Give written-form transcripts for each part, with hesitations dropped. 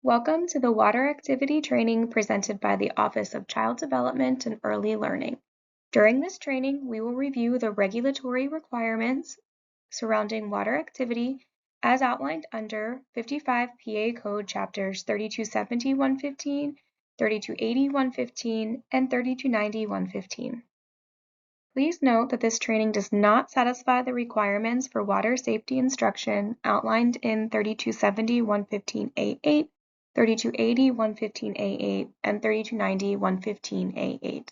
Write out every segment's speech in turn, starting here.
Welcome to the water activity training presented by the Office of Child Development and Early Learning. During this training, we will review the regulatory requirements surrounding water activity as outlined under 55 PA Code Chapters 3270-115, 3280-115, and 3290-115. Please note that this training does not satisfy the requirements for water safety instruction outlined in 3270-115A8, 3280-115A8, and 3290-115A8.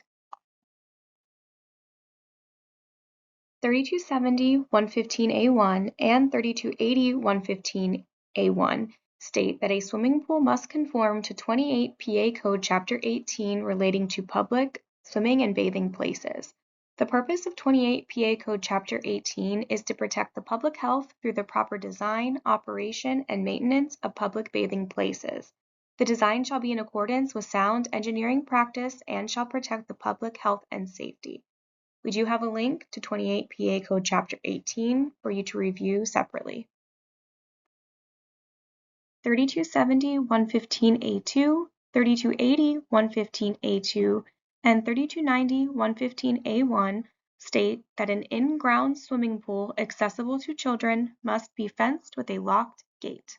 3270-115A1 and 3280-115A1 state that a swimming pool must conform to 28 PA Code Chapter 18 relating to public swimming and bathing places. The purpose of 28 PA Code Chapter 18 is to protect the public health through the proper design, operation, and maintenance of public bathing places. The design shall be in accordance with sound engineering practice and shall protect the public health and safety. We do have a link to 28 PA Code Chapter 18 for you to review separately. 3270-115A2, 3280-115A2, and 3290-115A1 state that an in-ground swimming pool accessible to children must be fenced with a locked gate.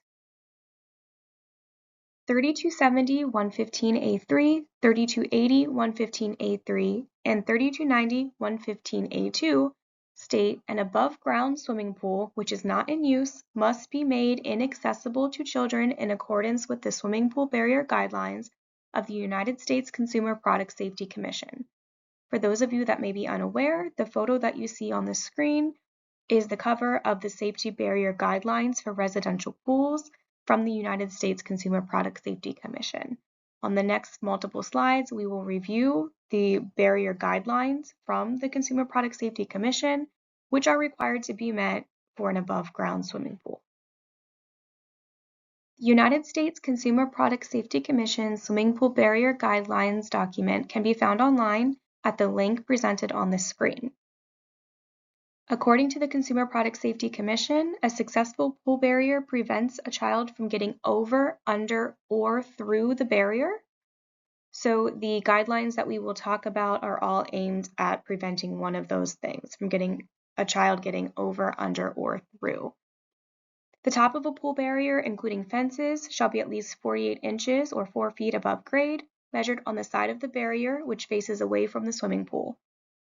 3270-115A3, 3280-115A3, and 3290-115A2 state an above-ground swimming pool which is not in use must be made inaccessible to children in accordance with the Swimming Pool Barrier Guidelines of the United States Consumer Product Safety Commission. For those of you that may be unaware, the photo that you see on the screen is the cover of the Safety Barrier Guidelines for residential pools from the United States Consumer Product Safety Commission. On the next multiple slides, we will review the barrier guidelines from the Consumer Product Safety Commission, which are required to be met for an above-ground swimming pool. The United States Consumer Product Safety Commission Swimming Pool Barrier Guidelines document can be found online at the link presented on the screen. According to the Consumer Product Safety Commission, a successful pool barrier prevents a child from getting over, under, or through the barrier. So the guidelines that we will talk about are all aimed at preventing one of those things, from getting a child getting over, under, or through. The top of a pool barrier, including fences, shall be at least 48 inches or 4 feet above grade, measured on the side of the barrier which faces away from the swimming pool.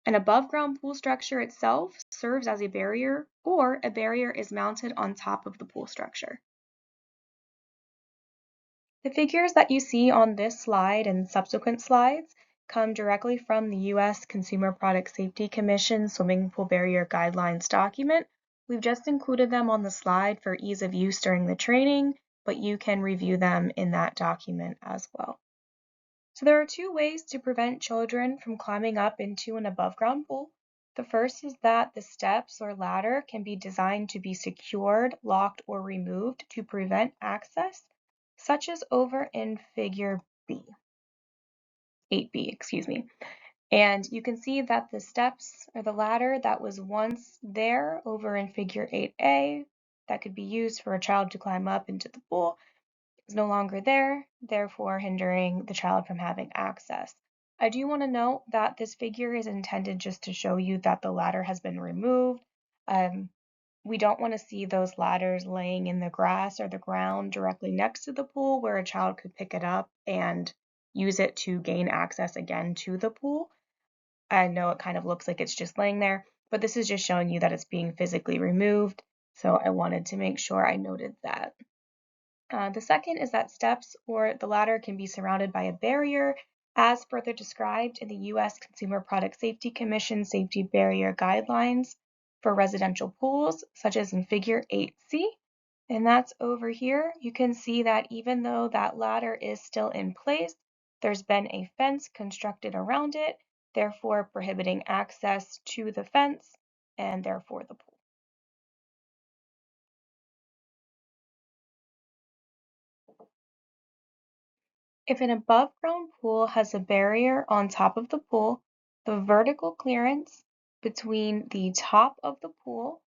An above-ground pool structure itself serves as a barrier, or a barrier is mounted on top of the pool structure. The figures that you see on this slide and subsequent slides come directly from the U.S. Consumer Product Safety Commission Swimming Pool Barrier Guidelines document. We've just included them on the slide for ease of use during the training, but you can review them in that document as well. So there are two ways to prevent children from climbing up into an above-ground pool. The first is that the steps or ladder can be designed to be secured, locked, or removed to prevent access, such as over in figure 8B. And you can see that the steps or the ladder that was once there over in figure 8A that could be used for a child to climb up into the pool is no longer there, therefore hindering the child from having access. I do want to note that this figure is intended just to show you that the ladder has been removed. We don't want to see those ladders laying in the grass or the ground directly next to the pool where a child could pick it up and use it to gain access again to the pool. I know it kind of looks like it's just laying there, but this is just showing you that it's being physically removed. So I wanted to make sure I noted that. The second is that steps or the ladder can be surrounded by a barrier as further described in the U.S. Consumer Product Safety Commission Safety Barrier Guidelines for residential pools, such as in figure 8C. And that's over here. You can see that even though that ladder is still in place, there's been a fence constructed around it, therefore prohibiting access to the fence and therefore the pool. If an above-ground pool has a barrier on top of the pool, the vertical clearance between the top of the pool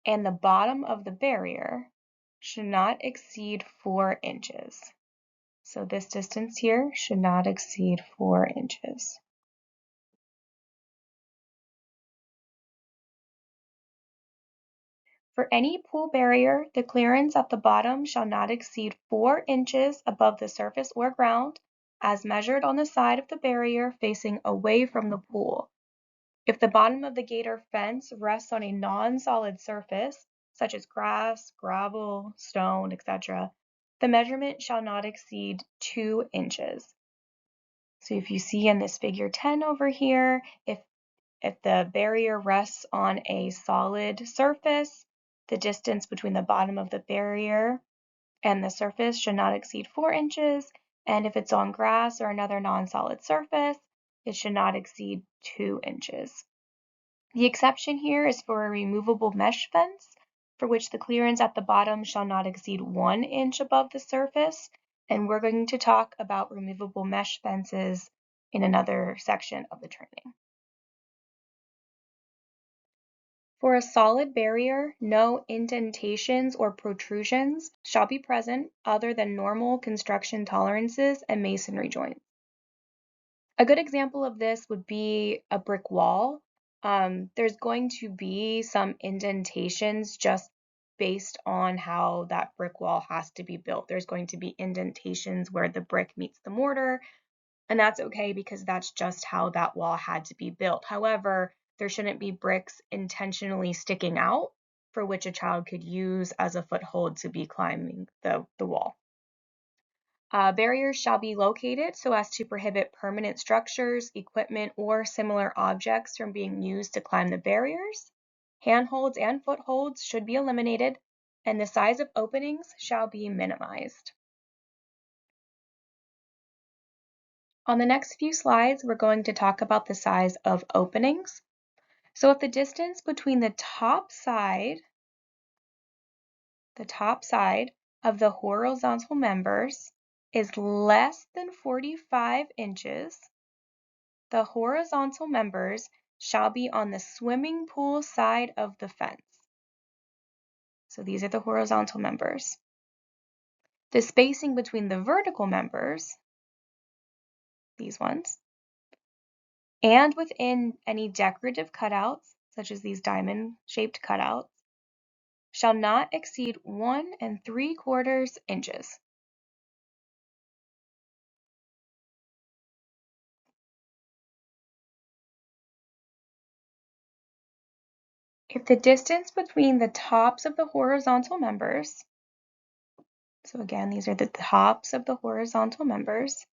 and the bottom of the barrier should not exceed 4 inches. So this distance here should not exceed 4 inches. For any pool barrier, the clearance at the bottom shall not exceed 4 inches above the surface or ground, as measured on the side of the barrier facing away from the pool. If the bottom of the gate or fence rests on a non-solid surface, such as grass, gravel, stone, etc., the measurement shall not exceed 2 inches. So if you see in this figure 10 over here, if the barrier rests on a solid surface, the distance between the bottom of the barrier and the surface should not exceed 4 inches, and if it's on grass or another non-solid surface, it should not exceed 2 inches. The exception here is for a removable mesh fence, for which the clearance at the bottom shall not exceed 1 inch above the surface, and we're going to talk about removable mesh fences in another section of the training. For a solid barrier, no indentations or protrusions shall be present other than normal construction tolerances and masonry joints. A good example of this would be a brick wall. There's going to be some indentations just based on how that brick wall has to be built. There's going to be indentations where the brick meets the mortar, and that's okay because that's just how that wall had to be built. However, there shouldn't be bricks intentionally sticking out for which a child could use as a foothold to be climbing the wall. Barriers shall be located so as to prohibit permanent structures, equipment, or similar objects from being used to climb the barriers. Handholds and footholds should be eliminated, and the size of openings shall be minimized. On the next few slides, we're going to talk about the size of openings. So if the distance between the top side of the horizontal members is less than 45 inches, the horizontal members shall be on the swimming pool side of the fence. So these are the horizontal members. The spacing between the vertical members, these ones, and within any decorative cutouts, such as these diamond-shaped cutouts, shall not exceed 1 3/4 inches. If the distance between the tops of the horizontal members, so again, these are the tops of the horizontal members,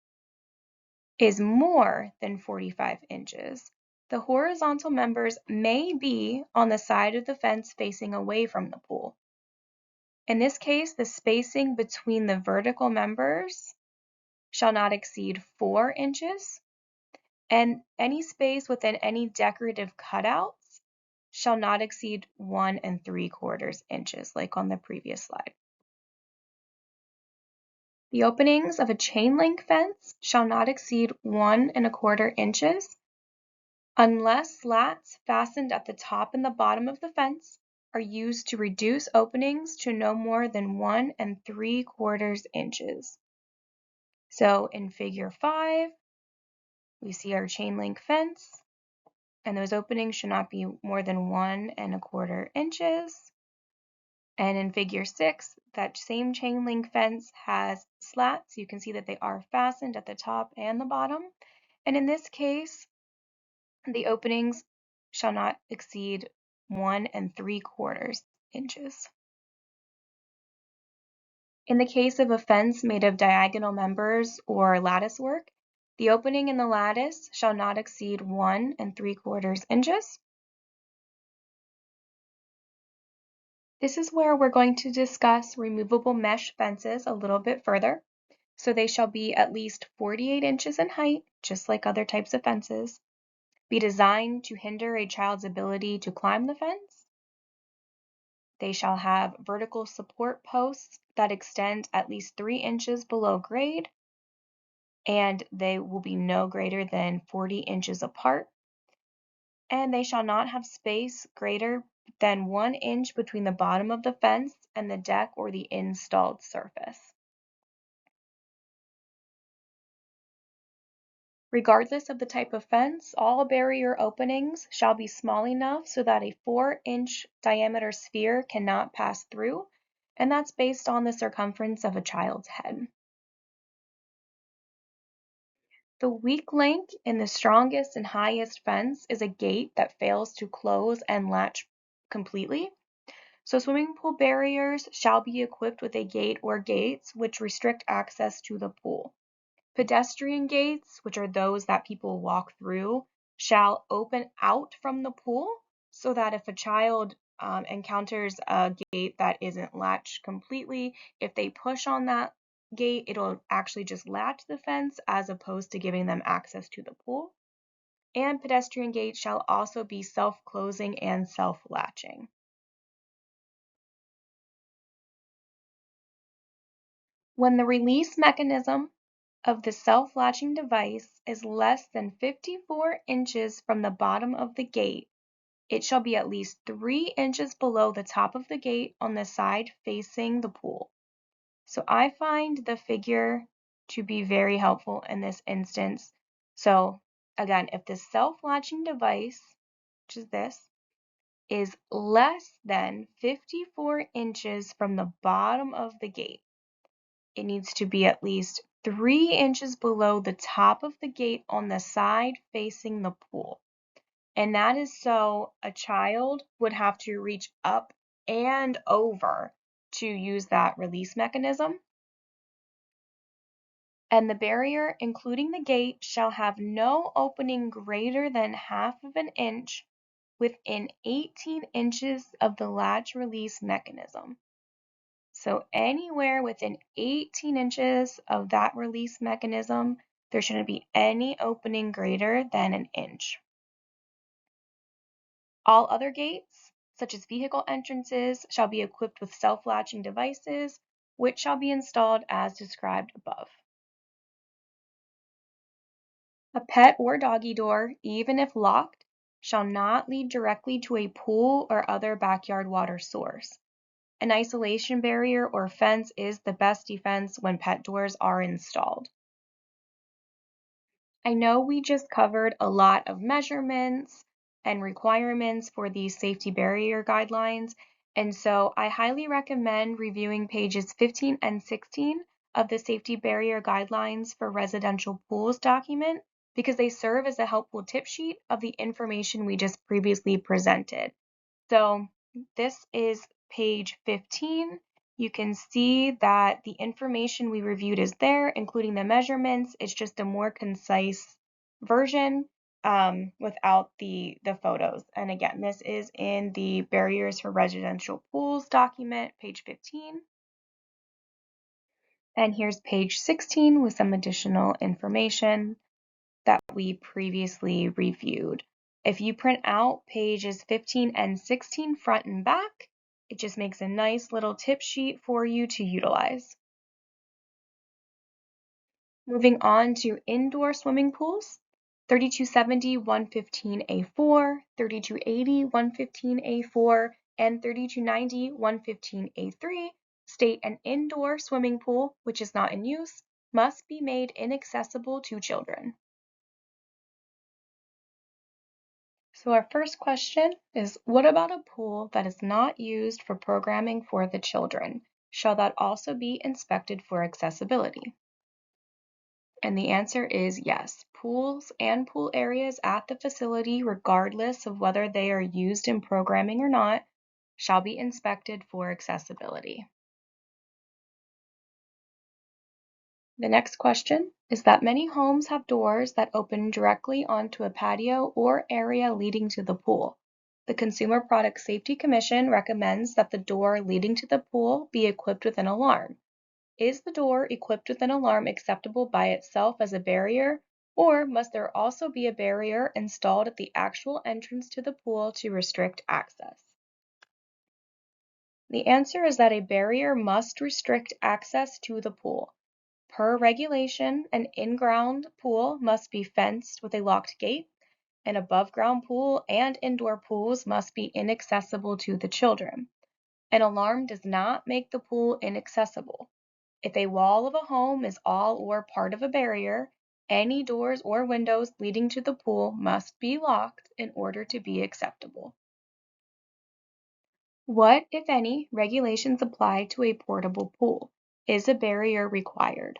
is more than 45 inches, the horizontal members may be on the side of the fence facing away from the pool. In this case, the spacing between the vertical members shall not exceed 4 inches, and any space within any decorative cutouts shall not exceed 1 3/4 inches, like on the previous slide. The openings of a chain link fence shall not exceed 1 1/4 inches, unless slats fastened at the top and the bottom of the fence are used to reduce openings to no more than 1 3/4 inches. So in figure 5, we see our chain link fence, and those openings should not be more than 1 1/4 inches. And in figure 6, that same chain link fence has slats. You can see that they are fastened at the top and the bottom. And in this case, the openings shall not exceed 1 3/4 inches. In the case of a fence made of diagonal members or lattice work, the opening in the lattice shall not exceed 1 3/4 inches. This is where we're going to discuss removable mesh fences a little bit further. So they shall be at least 48 inches in height, just like other types of fences, be designed to hinder a child's ability to climb the fence. They shall have vertical support posts that extend at least 3 inches below grade, and they will be no greater than 40 inches apart. And they shall not have space greater then 1 inch between the bottom of the fence and the deck or the installed surface. Regardless of the type of fence, all barrier openings shall be small enough so that a 4-inch diameter sphere cannot pass through, and that's based on the circumference of a child's head. The weak link in the strongest and highest fence is a gate that fails to close and latch completely. So swimming pool barriers shall be equipped with a gate or gates which restrict access to the pool. Pedestrian gates, which are those that people walk through, shall open out from the pool so that if a child encounters a gate that isn't latched completely, if they push on that gate, it'll actually just latch the fence as opposed to giving them access to the pool. And pedestrian gates shall also be self-closing and self-latching. When the release mechanism of the self-latching device is less than 54 inches from the bottom of the gate, it shall be at least 3 inches below the top of the gate on the side facing the pool. So I find the figure to be very helpful in this instance. So again, if the self-latching device, which is this, is less than 54 inches from the bottom of the gate, it needs to be at least 3 inches below the top of the gate on the side facing the pool. And that is so a child would have to reach up and over to use that release mechanism. And the barrier, including the gate, shall have no opening greater than half of an inch within 18 inches of the latch release mechanism. So anywhere within 18 inches of that release mechanism, there shouldn't be any opening greater than an inch. All other gates, such as vehicle entrances, shall be equipped with self-latching devices, which shall be installed as described above. A pet or doggy door, even if locked, shall not lead directly to a pool or other backyard water source. An isolation barrier or fence is the best defense when pet doors are installed. I know we just covered a lot of measurements and requirements for these safety barrier guidelines, and so I highly recommend reviewing pages 15 and 16 of the safety barrier guidelines for residential pools document because they serve as a helpful tip sheet of the information we just previously presented. So this is page 15. You can see that the information we reviewed is there, including the measurements. It's just a more concise version without the photos. And again, this is in the Barriers for Residential Pools document, page 15. And here's page 16 with some additional information that we previously reviewed. If you print out pages 15 and 16 front and back, it just makes a nice little tip sheet for you to utilize. Moving on to indoor swimming pools, 3270 115A4, 3280 115A4, and 3290 115A3 state an indoor swimming pool, which is not in use, must be made inaccessible to children. So our first question is, what about a pool that is not used for programming for the children? Shall that also be inspected for accessibility? And the answer is yes. Pools and pool areas at the facility, regardless of whether they are used in programming or not, shall be inspected for accessibility. The next question is that many homes have doors that open directly onto a patio or area leading to the pool. The Consumer Product Safety Commission recommends that the door leading to the pool be equipped with an alarm. Is the door equipped with an alarm acceptable by itself as a barrier, or must there also be a barrier installed at the actual entrance to the pool to restrict access? The answer is that a barrier must restrict access to the pool. Per regulation, an in-ground pool must be fenced with a locked gate, An above-ground pool and indoor pools must be inaccessible to the children. An alarm does not make the pool inaccessible. If a wall of a home is all or part of a barrier, any doors or windows leading to the pool must be locked in order to be acceptable. What, if any, regulations apply to a portable pool? Is a barrier required?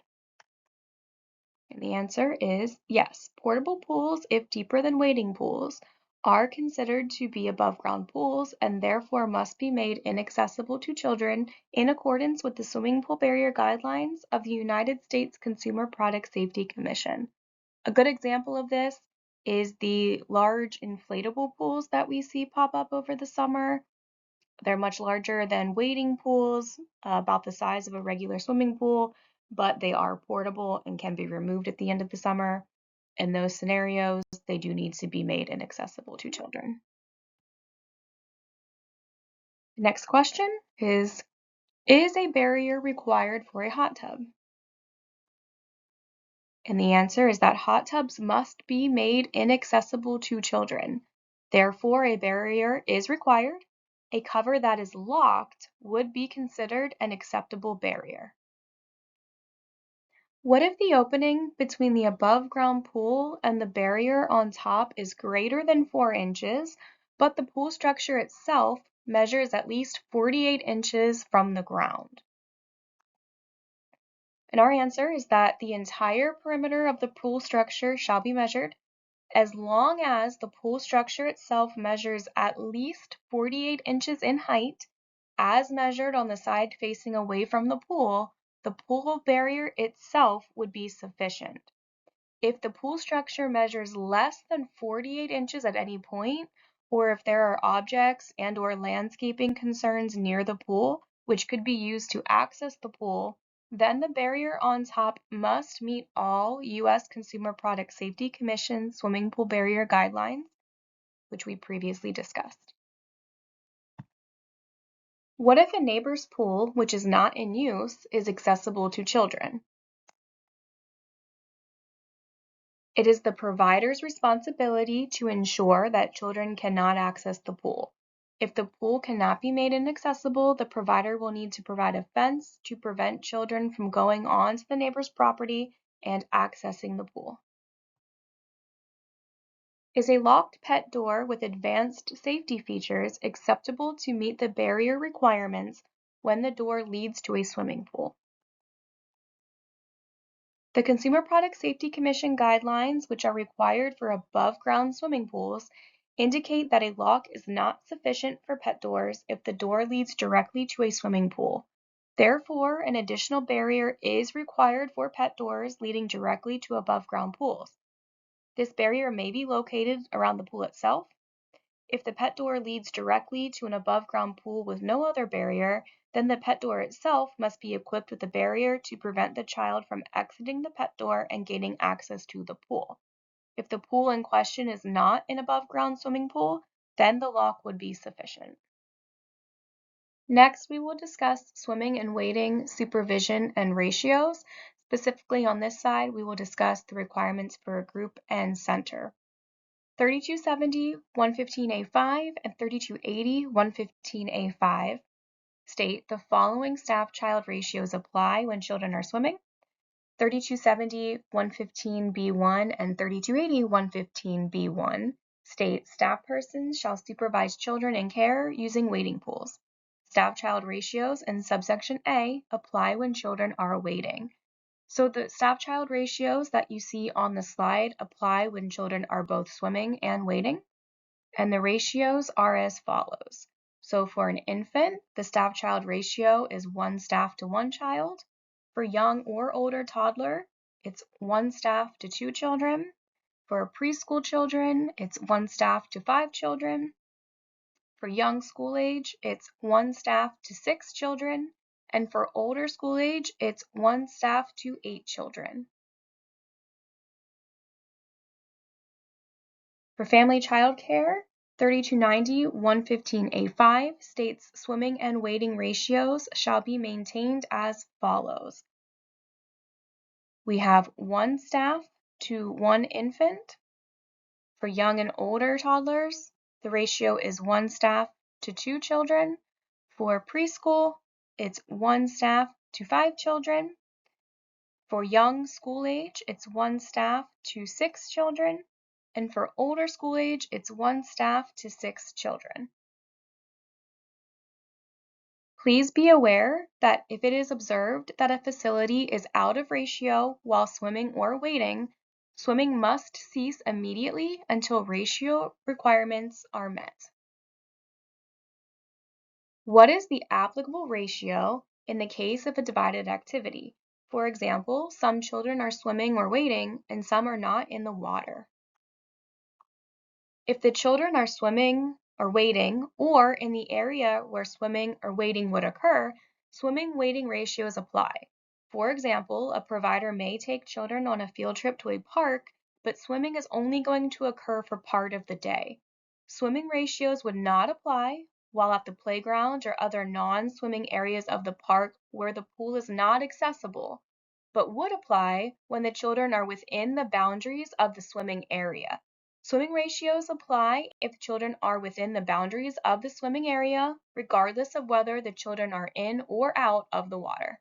And the answer is yes. Portable pools, if deeper than wading pools, are considered to be above-ground pools and therefore must be made inaccessible to children in accordance with the swimming pool barrier guidelines of the United States Consumer Product Safety Commission. A good example of this is the large inflatable pools that we see pop up over the summer. They're much larger than wading pools, about the size of a regular swimming pool, but they are portable and can be removed at the end of the summer. In those scenarios, they do need to be made inaccessible to children. Next question is a barrier required for a hot tub? And the answer is that hot tubs must be made inaccessible to children. Therefore, a barrier is required. A cover that is locked would be considered an acceptable barrier. What if the opening between the above-ground pool and the barrier on top is greater than 4 inches, but the pool structure itself measures at least 48 inches from the ground? And our answer is that the entire perimeter of the pool structure shall be measured. As long as the pool structure itself measures at least 48 inches in height, as measured on the side facing away from the pool barrier itself would be sufficient. If the pool structure measures less than 48 inches at any point, or if there are objects and/or landscaping concerns near the pool, which could be used to access the pool, then the barrier on top must meet all U.S. Consumer Product Safety Commission swimming pool barrier guidelines, which we previously discussed. What if a neighbor's pool, which is not in use, is accessible to children? It is the provider's responsibility to ensure that children cannot access the pool. If the pool cannot be made inaccessible, the provider will need to provide a fence to prevent children from going onto the neighbor's property and accessing the pool. Is a locked pet door with advanced safety features acceptable to meet the barrier requirements when the door leads to a swimming pool? The Consumer Product Safety Commission guidelines, which are required for above-ground swimming pools, indicate that a lock is not sufficient for pet doors if the door leads directly to a swimming pool. Therefore, an additional barrier is required for pet doors leading directly to above-ground pools. This barrier may be located around the pool itself. If the pet door leads directly to an above-ground pool with no other barrier, then the pet door itself must be equipped with a barrier to prevent the child from exiting the pet door and gaining access to the pool. If the pool in question is not an above-ground swimming pool, then the lock would be sufficient. Next, we will discuss swimming and wading supervision and ratios. Specifically on this side, we will discuss the requirements for a group and center. 3270, 115A5, and 3280, 115A5 state the following staff-child ratios apply when children are swimming. 3270, 115B1, and 3280, 115B1 state staff persons shall supervise children in care using wading pools. Staff-child ratios in subsection A apply when children are wading. So the staff-child ratios that you see on the slide apply when children are both swimming and wading, and the ratios are as follows. So for an infant, the staff-child ratio is 1 staff to 1 child. For young or older toddler, it's 1 staff to 2 children. For preschool children, it's 1 staff to 5 children. For young school age, it's 1 staff to 6 children. And for older school age, it's 1 staff to 8 children. For family child care, 3290, 115A5 states swimming and wading ratios shall be maintained as follows. We have 1 staff to 1 infant, For young and older toddlers, the ratio is 1 staff to 2 children. For preschool, it's 1 staff to 5 children. For young school age, it's 1 staff to 6 children. And for older school age, it's 1 staff to 6 children. Please be aware that if it is observed that a facility is out of ratio while swimming or wading, swimming must cease immediately until ratio requirements are met. What is the applicable ratio in the case of a divided activity? For example, some children are swimming or wading and some are not in the water. If the children are swimming or wading, or in the area where swimming or wading would occur, swimming-wading ratios apply. For example, a provider may take children on a field trip to a park, but swimming is only going to occur for part of the day. Swimming ratios would not apply while at the playground or other non-swimming areas of the park where the pool is not accessible, but would apply when the children are within the boundaries of the swimming area. Swimming ratios apply if children are within the boundaries of the swimming area, regardless of whether the children are in or out of the water.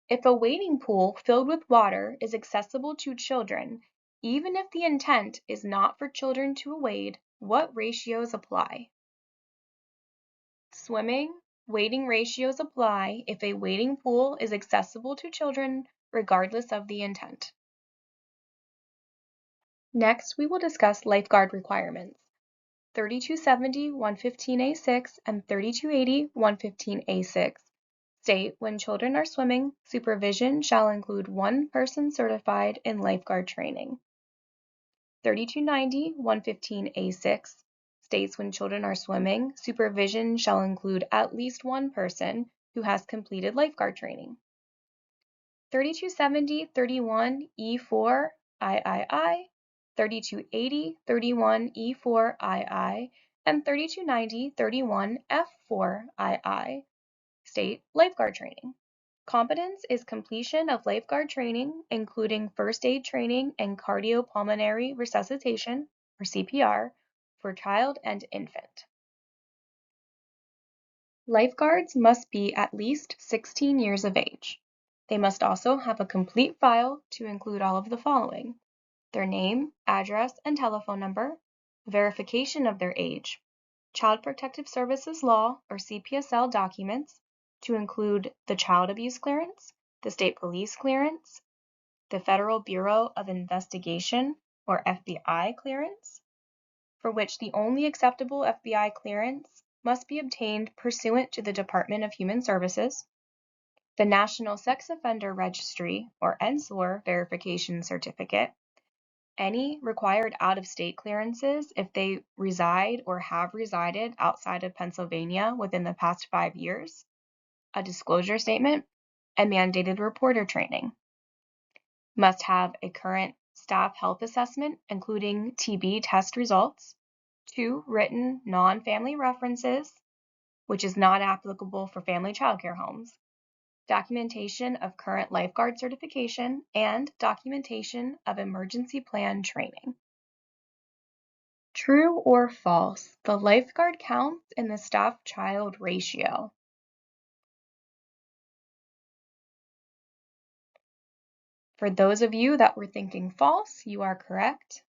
If a wading pool filled with water is accessible to children, even if the intent is not for children to wade, what ratios apply? Swimming, wading ratios apply if a wading pool is accessible to children, regardless of the intent. Next, we will discuss lifeguard requirements. 3270-115A6 and 3280-115A6 state when children are swimming, supervision shall include 1 person certified in lifeguard training. 3290-115A6 states when children are swimming, supervision shall include at least 1 person who has completed lifeguard training. 3270-31E4III, 3280-31E4II, and 3290-31F4II state lifeguard training. Competence is completion of lifeguard training, including first aid training and cardiopulmonary resuscitation, or CPR, for child and infant. Lifeguards must be at least 16 years of age. They must also have a complete file to include all of the following: their name, address, and telephone number, verification of their age, Child Protective Services Law or CPSL documents to include the Child Abuse Clearance, the State Police Clearance, the Federal Bureau of Investigation or FBI clearance, for which the only acceptable FBI clearance must be obtained pursuant to the Department of Human Services, the National Sex Offender Registry or NSOR verification certificate, any required out-of-state clearances if they reside or have resided outside of Pennsylvania within the past 5 years, a disclosure statement, and mandated reporter training. Must have a current staff health assessment, including TB test results, 2 written non-family references, which is not applicable for family childcare homes, documentation of current lifeguard certification, and documentation of emergency plan training. True or false, the lifeguard counts in the staff-child ratio. For those of you that were thinking false, you are correct.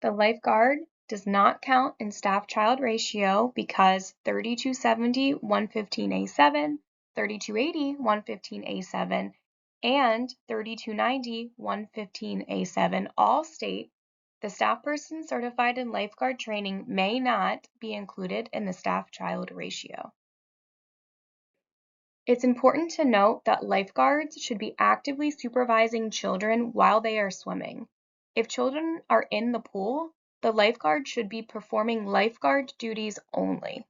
The lifeguard does not count in staff-child ratio because 3270-115A7, 3280-115A7, and 3290-115A7 all state the staff person certified in lifeguard training may not be included in the staff-child ratio. It's important to note that lifeguards should be actively supervising children while they are swimming. If children are in the pool, the lifeguard should be performing lifeguard duties only.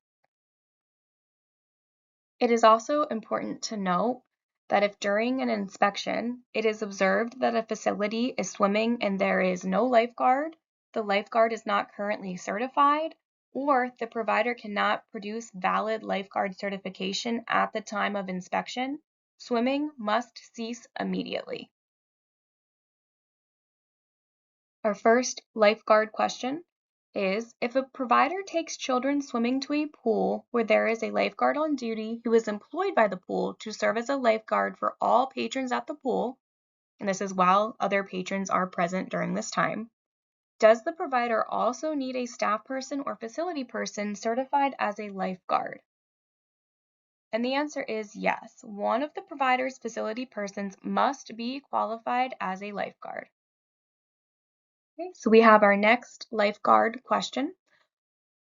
It is also important to note that if during an inspection it is observed that a facility is swimming and there is no lifeguard, the lifeguard is not currently certified, or the provider cannot produce valid lifeguard certification at the time of inspection, swimming must cease immediately. Our first lifeguard question is, if a provider takes children swimming to a pool where there is a lifeguard on duty who is employed by the pool to serve as a lifeguard for all patrons at the pool, and this is while other patrons are present during this time, does the provider also need a staff person or facility person certified as a lifeguard? And the answer is yes. One of the provider's facility persons must be qualified as a lifeguard. Okay, so we have our next lifeguard question.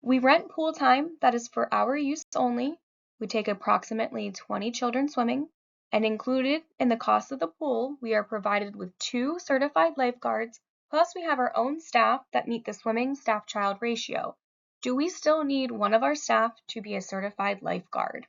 We rent pool time that is for our use only. We take approximately 20 children swimming, and included in the cost of the pool, we are provided with 2 certified lifeguards, plus we have our own staff that meet the swimming staff-child ratio. Do we still need one of our staff to be a certified lifeguard?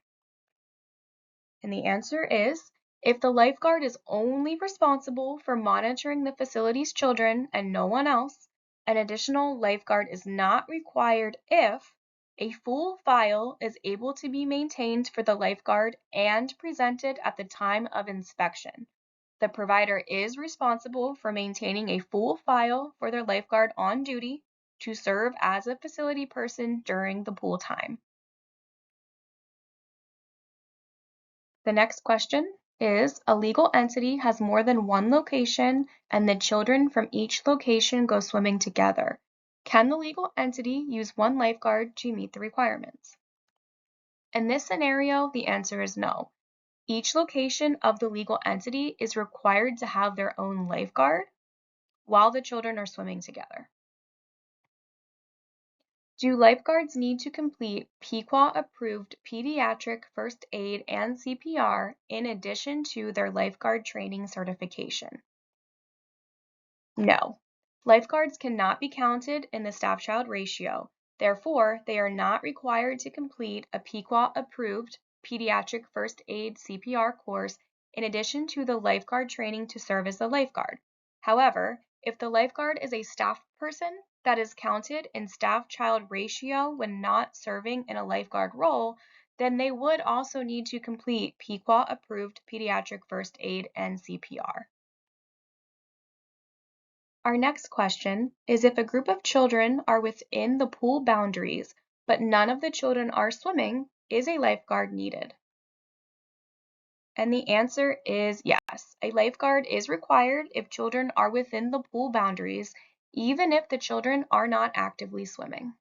And the answer is, if the lifeguard is only responsible for monitoring the facility's children and no one else, an additional lifeguard is not required if a full file is able to be maintained for the lifeguard and presented at the time of inspection. The provider is responsible for maintaining a full file for their lifeguard on duty to serve as a facility person during the pool time. The next question is, a legal entity has more than one location and the children from each location go swimming together. Can the legal entity use one lifeguard to meet the requirements? In this scenario, the answer is no. Each location of the legal entity is required to have their own lifeguard while the children are swimming together. Do lifeguards need to complete Pequot-approved pediatric first aid and CPR in addition to their lifeguard training certification? No. Lifeguards cannot be counted in the staff-child ratio. Therefore, they are not required to complete a Pequot-approved pediatric first aid CPR course in addition to the lifeguard training to serve as a lifeguard. However, if the lifeguard is a staff person that is counted in staff-child ratio when not serving in a lifeguard role, then they would also need to complete Pequot-approved pediatric first aid and CPR. Our next question is, if a group of children are within the pool boundaries, but none of the children are swimming, is a lifeguard needed? And the answer is yes. A lifeguard is required if children are within the pool boundaries, even if the children are not actively swimming.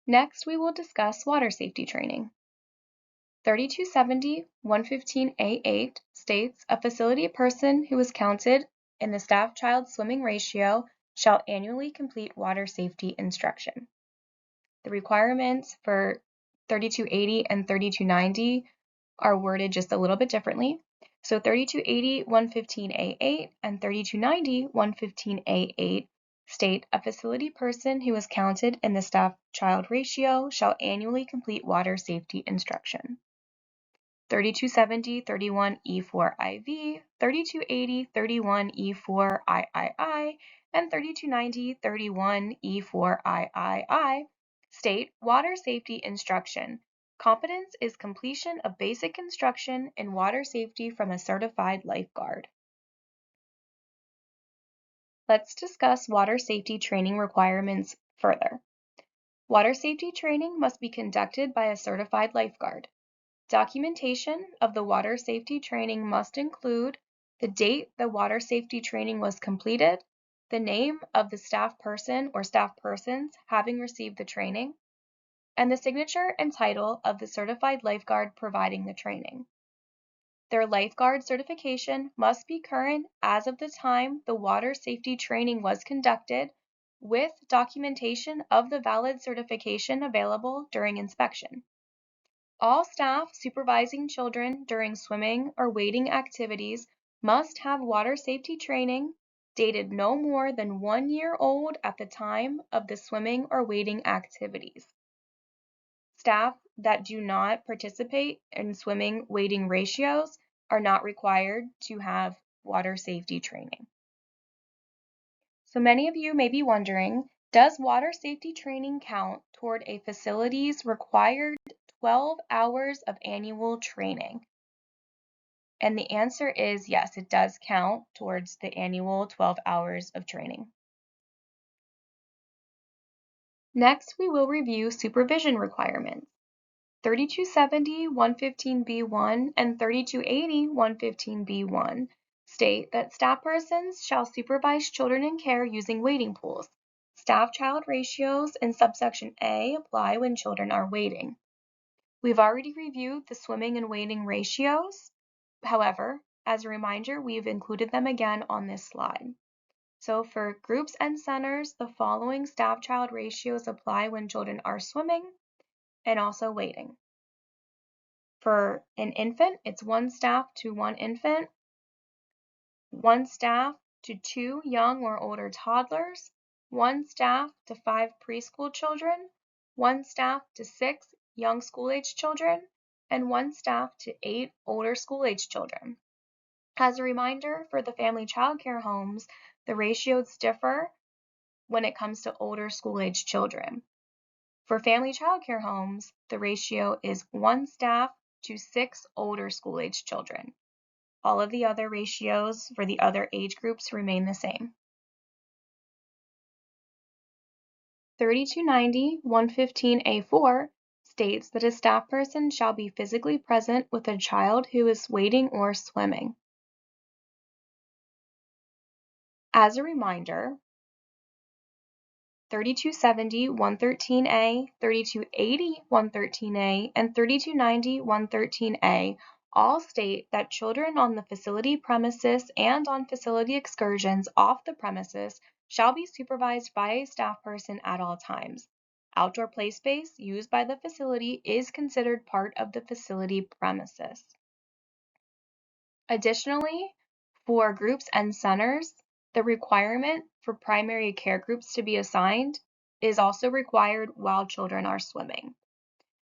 Next, we will discuss water safety training. 3270-115A8 states, a facility person who is counted in the staff-child swimming ratio shall annually complete water safety instruction. The requirements for 3280 and 3290 are worded just a little bit differently. So 3280-115A8 and 3290-115A8 state, a facility person who is counted in the staff-child ratio shall annually complete water safety instruction. 3270-31E4IV, 3280-31E4III, and 3290-31E4III state water safety instruction. Competence is completion of basic instruction in water safety from a certified lifeguard. Let's discuss water safety training requirements further. Water safety training must be conducted by a certified lifeguard. Documentation of the water safety training must include the date the water safety training was completed, the name of the staff person or staff persons having received the training, and the signature and title of the certified lifeguard providing the training. Their lifeguard certification must be current as of the time the water safety training was conducted, with documentation of the valid certification available during inspection. All staff supervising children during swimming or wading activities must have water safety training dated no more than 1 year old at the time of the swimming or wading activities. Staff that do not participate in swimming wading ratios are not required to have water safety training. So many of you may be wondering, does water safety training count toward a facility's required 12 hours of annual training? And the answer is yes, it does count towards the annual 12 hours of training. Next, we will review supervision requirements. 3270 115B1 and 3280 115B1 state that staff persons shall supervise children in care using wading pools. Staff-child ratios in subsection A apply when children are wading. We've already reviewed the swimming and wading ratios. However, as a reminder, we've included them again on this slide. So for groups and centers, the following staff-child ratios apply when children are swimming and also wading. For an infant, it's 1 staff to 1 infant, 1 staff to 2 young or older toddlers, 1 staff to 5 preschool children, 1 staff to 6 young school-age children, and 1 staff to 8 older school-age children. As a reminder, for the family child care homes, the ratios differ when it comes to older school-age children. For family child care homes, the ratio is 1 staff to 6 older school-age children. All of the other ratios for the other age groups remain the same. 3290 115A4 states that a staff person shall be physically present with a child who is wading or swimming. As a reminder, 3270 113A, 3280 113A, and 3290 113A all state that children on the facility premises and on facility excursions off the premises shall be supervised by a staff person at all times. Outdoor play space used by the facility is considered part of the facility premises. Additionally, for groups and centers, the requirement for primary care groups to be assigned is also required while children are swimming.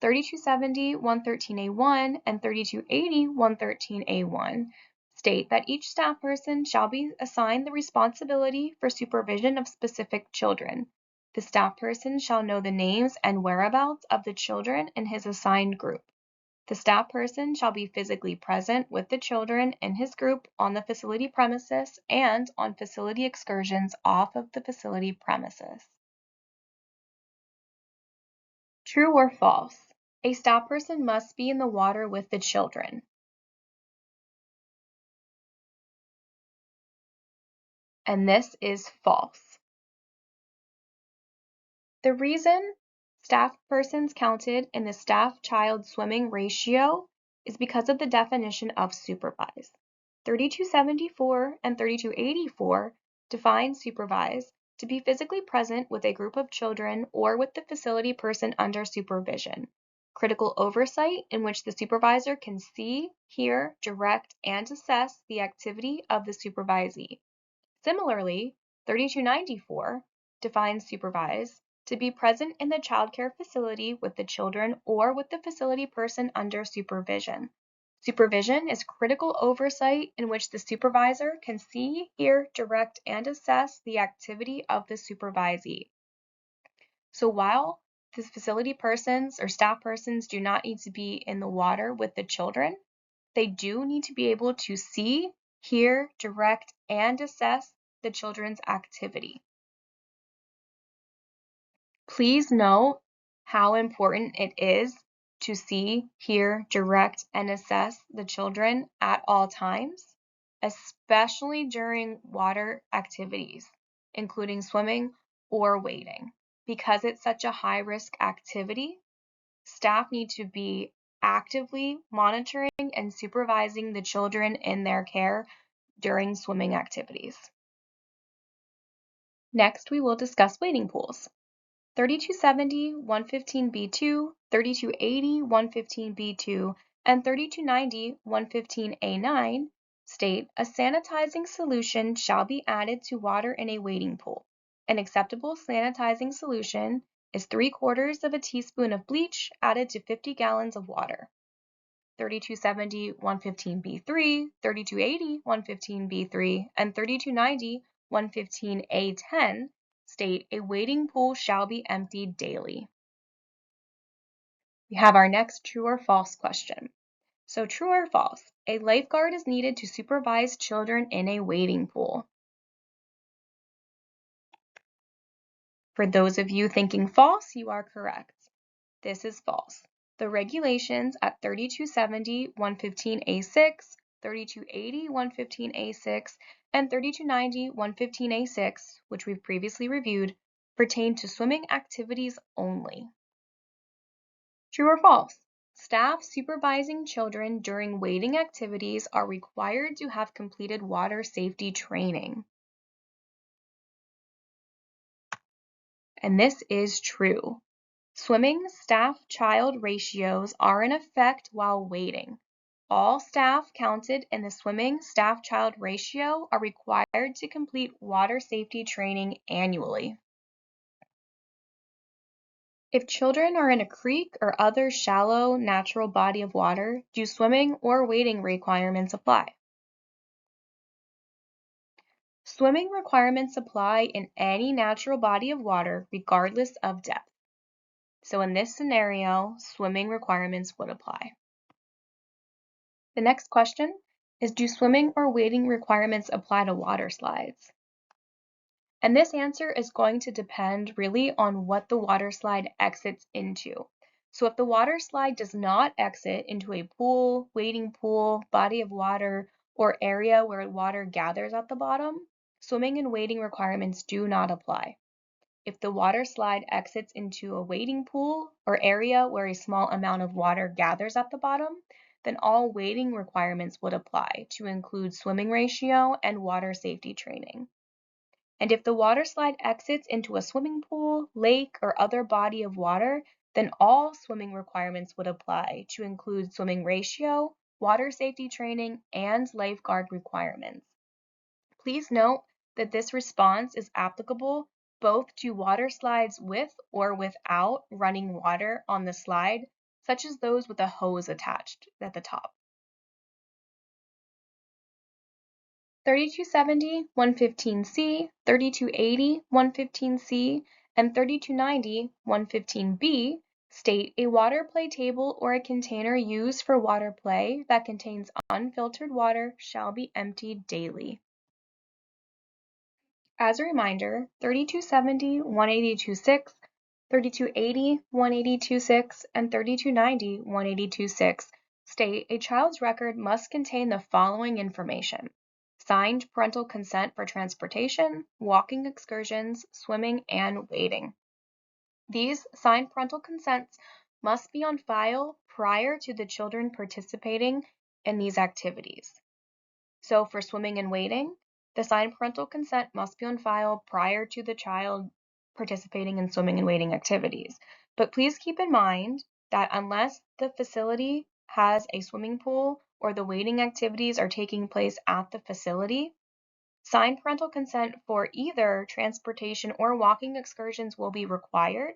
3270 113A1 and 3280 113A1 state that each staff person shall be assigned the responsibility for supervision of specific children. The staff person shall know the names and whereabouts of the children in his assigned group. The staff person shall be physically present with the children in his group on the facility premises and on facility excursions off of the facility premises. True or false? A staff person must be in the water with the children. And this is false. The reason staff persons counted in the staff-child swimming ratio is because of the definition of supervise. 3274 and 3284 define supervise to be physically present with a group of children or with the facility person under supervision. Critical oversight in which the supervisor can see, hear, direct, and assess the activity of the supervisee. Similarly, 3294 defines supervise to be present in the child care facility with the children or with the facility person under supervision. Supervision is critical oversight in which the supervisor can see, hear, direct, and assess the activity of the supervisee. So while the facility persons or staff persons do not need to be in the water with the children, they do need to be able to see, hear, direct, and assess the children's activity. Please note how important it is to see, hear, direct, and assess the children at all times, especially during water activities, including swimming or wading. Because it's such a high-risk activity, staff need to be actively monitoring and supervising the children in their care during swimming activities. Next, we will discuss wading pools. 3270 115B2, 3280 115B2, and 3290 115A9 state a sanitizing solution shall be added to water in a wading pool. An acceptable sanitizing solution is 3/4 of a teaspoon of bleach added to 50 gallons of water. 3270 115B3, 3280 115B3, and 3290 115A10 state a wading pool shall be emptied daily. We have our next true or false question. So true or false? A lifeguard is needed to supervise children in a wading pool. For those of you thinking false, you are correct. This is false. The regulations at 3270 115A6, 3280 115A6, and 3290 115A6, which we've previously reviewed, pertain to swimming activities only. True or false? Staff supervising children during wading activities are required to have completed water safety training. And this is true. Swimming staff-child ratios are in effect while wading. All staff counted in the swimming staff-child ratio are required to complete water safety training annually. If children are in a creek or other shallow natural body of water, do swimming or wading requirements apply? Swimming requirements apply in any natural body of water regardless of depth. So in this scenario, swimming requirements would apply. The next question is, do swimming or wading requirements apply to water slides? And this answer is going to depend really on what the water slide exits into. So if the water slide does not exit into a pool, wading pool, body of water, or area where water gathers at the bottom, swimming and wading requirements do not apply. If the water slide exits into a wading pool or area where a small amount of water gathers at the bottom, then all wading requirements would apply to include swimming ratio and water safety training. And if the water slide exits into a swimming pool, lake, or other body of water, then all swimming requirements would apply to include swimming ratio, water safety training, and lifeguard requirements. Please note that this response is applicable both to water slides with or without running water on the slide, such as those with a hose attached at the top. 3270 115C, 3280 115C, and 3290 115B state a water play table or a container used for water play that contains unfiltered water shall be emptied daily. As a reminder, 3270 182.6, 3280 182.6, and 3290 182.6 state a child's record must contain the following information: signed parental consent for transportation, walking excursions, swimming, and wading. These signed parental consents must be on file prior to the children participating in these activities. So for swimming and wading, the signed parental consent must be on file prior to the child participating in swimming and wading activities. But please keep in mind that unless the facility has a swimming pool or the wading activities are taking place at the facility, signed parental consent for either transportation or walking excursions will be required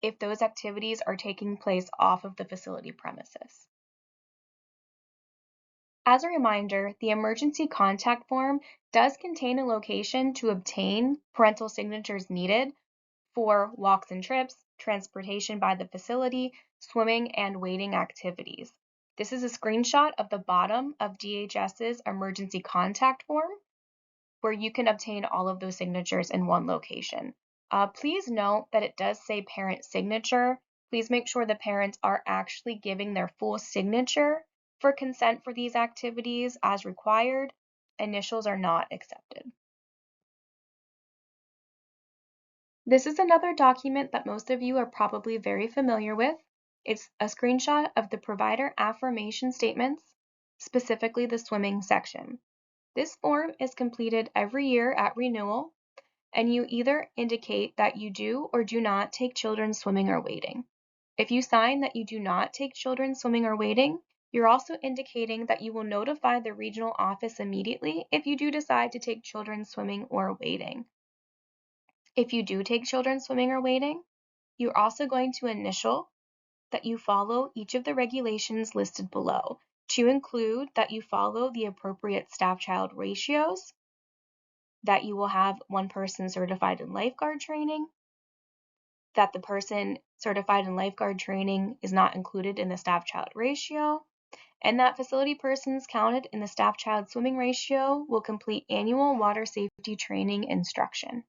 if those activities are taking place off of the facility premises. As a reminder, the emergency contact form does contain a location to obtain parental signatures needed for walks and trips, transportation by the facility, swimming and wading activities. This is a screenshot of the bottom of DHS's emergency contact form, where you can obtain all of those signatures in one location. Please note that it does say parent signature. Please make sure the parents are actually giving their full signature for consent for these activities as required. Initials are not accepted. This is another document that most of you are probably very familiar with. It's a screenshot of the provider affirmation statements, specifically the swimming section. This form is completed every year at renewal, and you either indicate that you do or do not take children swimming or wading. If you sign that you do not take children swimming or wading, you're also indicating that you will notify the regional office immediately if you do decide to take children swimming or wading. If you do take children swimming or wading, you're also going to initial that you follow each of the regulations listed below, to include that you follow the appropriate staff-child ratios, that you will have one person certified in lifeguard training, that the person certified and lifeguard training is not included in the staff-child ratio, and that facility persons counted in the staff-child swimming ratio will complete annual water safety training instruction.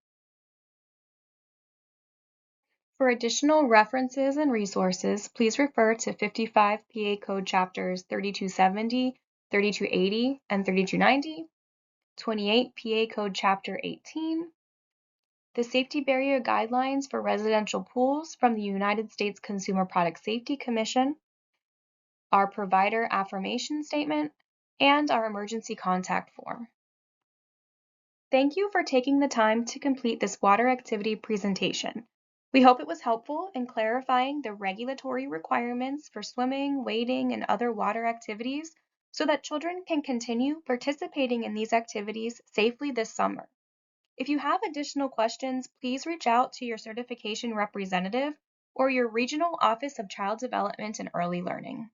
For additional references and resources, please refer to 55 PA Code Chapters 3270, 3280, and 3290, 28 PA Code Chapter 18, the Safety Barrier Guidelines for Residential Pools from the United States Consumer Product Safety Commission, our Provider Affirmation Statement, and our Emergency Contact Form. Thank you for taking the time to complete this water activity presentation. We hope it was helpful in clarifying the regulatory requirements for swimming, wading, and other water activities so that children can continue participating in these activities safely this summer. If you have additional questions, please reach out to your certification representative or your Regional Office of Child Development and Early Learning.